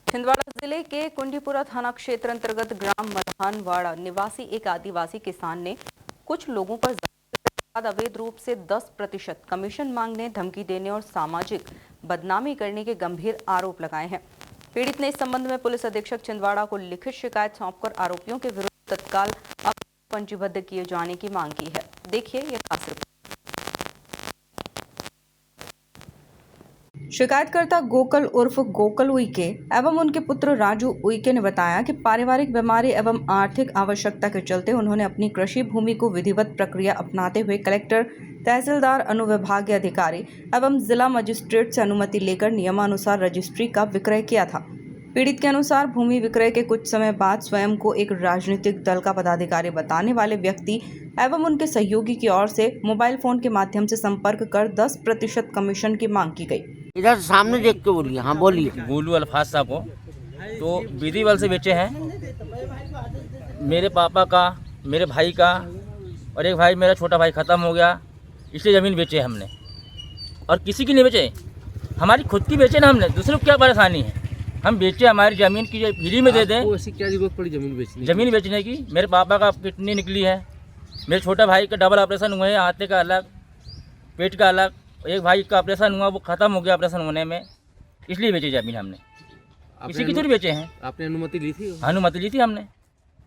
छिंदवाड़ा जिले के कुंडीपुरा थाना क्षेत्र अंतर्गत ग्राम मल्हानवाड़ा निवासी एक आदिवासी किसान ने कुछ लोगों पर बाद अवैध रूप से 10% कमीशन मांगने, धमकी देने और सामाजिक बदनामी करने के गंभीर आरोप लगाए हैं। पीड़ित ने इस संबंध में पुलिस अधीक्षक छिंदवाड़ा को लिखित शिकायत सौंपकर आरोपियों के विरुद्ध तत्काल पंजीबद्ध किए जाने की मांग की है। देखिए ये खास रिपोर्ट। शिकायतकर्ता गोकल उर्फ गोकल उइके एवं उनके पुत्र राजू उइके ने बताया कि पारिवारिक बीमारी एवं आर्थिक आवश्यकता के चलते उन्होंने अपनी कृषि भूमि को विधिवत प्रक्रिया अपनाते हुए कलेक्टर, तहसीलदार, अनुविभागीय अधिकारी एवं जिला मजिस्ट्रेट से अनुमति लेकर नियमानुसार रजिस्ट्री का विक्रय किया था। पीड़ित के अनुसार भूमि विक्रय के कुछ समय बाद स्वयं को एक राजनीतिक दल का पदाधिकारी बताने वाले व्यक्ति एवं उनके सहयोगी की ओर से मोबाइल फोन के माध्यम से संपर्क कर 10% कमीशन की मांग की गई। इधर सामने देख के बोलिए। हाँ बोलिए। गोलू अल्फाज साहब को तो विधि बल से बेचे हैं। मेरे पापा का, मेरे भाई का और एक भाई मेरा छोटा भाई ख़त्म हो गया, इसलिए ज़मीन बेचे हमने। और किसी की नहीं बेचे, हमारी खुद की बेचे ना हमने। दूसरे को क्या परेशानी है, हम बेचे हमारी ज़मीन की फ्री में दे दें। ऐसी क्या जरूरत पड़ी ज़मीन बेचने की? मेरे पापा का किडनी निकली है, मेरे छोटे भाई का डबल ऑपरेशन हुए हैं, हाथे का अलग, पेट का अलग। एक भाई का ऑपरेशन हुआ, वो ख़त्म हो गया ऑपरेशन होने में, इसलिए बेची ज़मीन हमने। किसी की थोड़ी बेचे हैं। आपने अनुमति ली थी? अनुमति ली थी हमने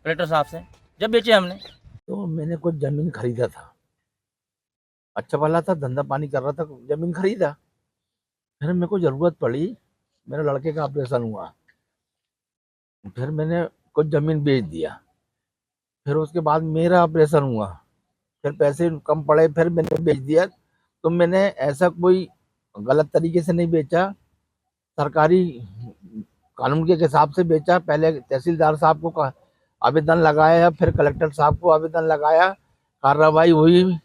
कलेक्टर साहब से, जब बेचे हमने। तो मैंने कुछ ज़मीन खरीदा था, अच्छा भला था, धंधा पानी कर रहा था, ज़मीन खरीदा। फिर मेरे को ज़रूरत पड़ी, मेरे लड़के का ऑपरेशन हुआ, फिर मैंने कुछ ज़मीन बेच दिया। फिर उसके बाद मेरा ऑपरेशन हुआ, फिर पैसे कम पड़े, फिर मैंने बेच दिया। तो मैंने ऐसा कोई गलत तरीके से नहीं बेचा, सरकारी कानून के हिसाब से बेचा। पहले तहसीलदार साहब को आवेदन लगाया, फिर कलेक्टर साहब को आवेदन लगाया, कार्रवाई हुई,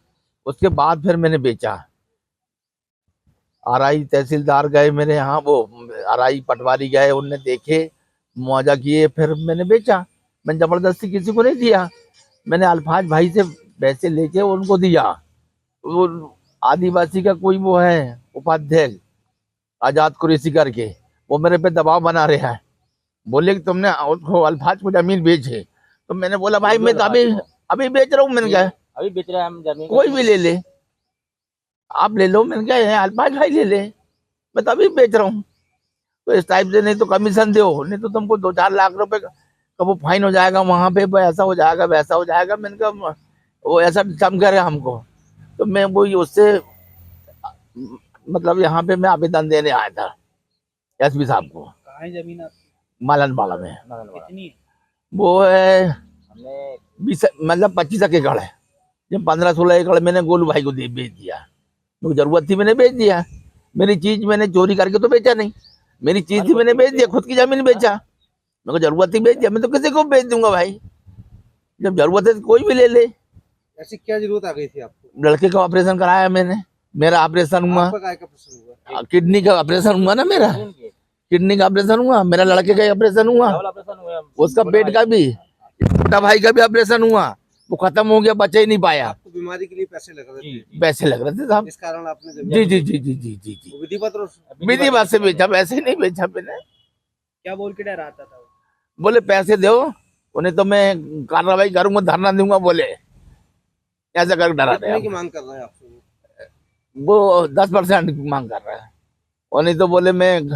उसके बाद फिर मैंने बेचा। आरआई तहसीलदार गए मेरे यहाँ, वो आरआई पटवारी गए, उनने देखे, मुआवजा किए, फिर मैंने बेचा। मैंने ज़बरदस्ती किसी को नहीं दिया, मैंने अल्फाज भाई से पैसे लेके उनको दिया। वो आदिवासी का कोई वो है उपाध्यक्ष आजाद कुरैशी करके, वो मेरे पे दबाव बना रहा है, बोले कि तुमने अल्फाज को जमीन बेचे। तो मैंने बोला भाई मैं तो अभी बेच रहा हूँ। मैंने कहा अभी बेच रहे हैं हम जमीन, कोई भी ले ले, आप ले लो। मैंने कहा अल्फाज भाई ले ले, मैं तो अभी बेच रहा हूँ। तो इस टाइप से नहीं तो कमीशन दो, नहीं तो तुमको 2-4 लाख रुपए का वो फाइन हो जाएगा, वहां पे ऐसा हो जाएगा, वैसा हो जाएगा। मैंने कहा वो ऐसा समझ रहे हमको। तो मैं वो उससे मतलब यहाँ पे मैं आवेदन देने आया था एसपी साहब को। कहाँ है जमीन आपकी? मलनवाड़ा में। कितनी है? वो है 20 मतलब 25 एकड़ है। जब 15-16 एकड़ मैंने गोलू भाई को बेच दिया, मुझे जरूरत थी मैंने बेच दिया। मेरी चीज मैंने चोरी करके तो बेचा नहीं, मेरी चीज थी मैंने बेच दिया, खुद की जमीन बेचा, मेरे को जरूरत थी बेच दिया। मैं तो किसी को बेच दूंगा भाई, जब जरूरत है तो कोई भी ले ले। ऐसी क्या जरूरत आ गई थी आपको? लड़के का ऑपरेशन कराया मैंने, मेरा ऑपरेशन हुआ, किडनी का ऑपरेशन हुआ ना, मेरा किडनी का ऑपरेशन हुआ, मेरा लड़के का ऑपरेशन हुआ, उसका पेट का भी, छोटा भाई का भी ऑपरेशन हुआ, वो खत्म हो गया, बचा ही नहीं पाया। आपको बीमारी के लिए पैसे लग रहे थे? पैसे लग रहे थे साहब, इस कारण आपने जी जी जी जी जी जी जी विधिवत से बेचा, वैसे ही नहीं बेचा मैंने। क्या बोल के डराता था? बोले पैसे दो, उन्हें तो मैं कार्रवाई करूंगा, धरना दूंगा, बोले ऐसा कर डरा कितने की मांग कर रहे हैं आपसे? वो 10% मांग कर रहा है, और नहीं तो बोले मैं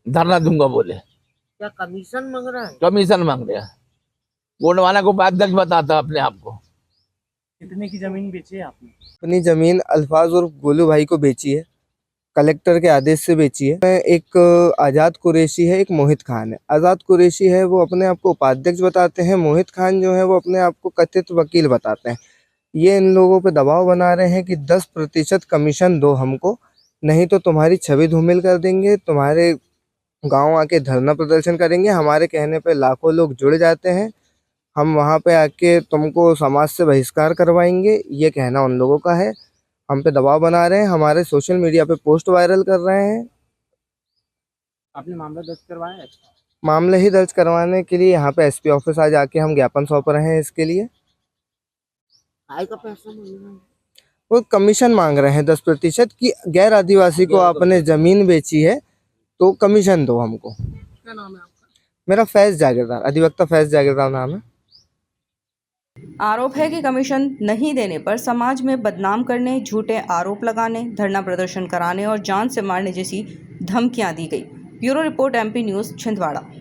धरना दूंगा। बोले क्या कमीशन मांग रहा है? कमीशन मांग रहा है, गोंडवाना को अध्यक्ष बताता अपने आप को। कितने की जमीन बेची है आपने? अपनी जमीन अल्फाज और गोलू भाई को बेची है, कलेक्टर के आदेश से बेची है। एक आज़ाद कुरैशी है, एक मोहित खान है। आज़ाद कुरैशी है वो अपने आप को उपाध्यक्ष बताते हैं, मोहित खान जो है वो अपने आप को कथित वकील बताते हैं। ये इन लोगों पे दबाव बना रहे हैं कि 10% कमीशन दो हमको, नहीं तो तुम्हारी छवि धूमिल कर देंगे, तुम्हारे गांव आके धरना प्रदर्शन करेंगे। हमारे कहने पे लाखों लोग जुड़ जाते हैं, हम वहां पे आके तुमको समाज से बहिष्कार करवाएंगे, ये कहना उन लोगों का है। हम पे दबाव बना रहे हैं, हमारे सोशल मीडिया पे पोस्ट वायरल कर रहे हैं। आपने मामला दर्ज करवाया है? मामले ही दर्ज करवाने के लिए यहाँ पे एसपी ऑफिस आ जाके हम ज्ञापन सौंप रहे हैं। इसके लिए भाई का पैसा मांग रहा है। वो कमीशन मांग रहे हैं 10% की। गैर आदिवासी को आपने जमीन बेची है तो कमीशन दो हमको। क्या नाम है आपका? मेरा फैज जागीरदार, अधिवक्ता फैज जागीरदार नाम है। आरोप है कि कमीशन नहीं देने पर समाज में बदनाम करने, झूठे आरोप लगाने, धरना प्रदर्शन कराने और जान से मारने जैसी धमकियां दी गई। Bureau report, MP news, Chhindwara.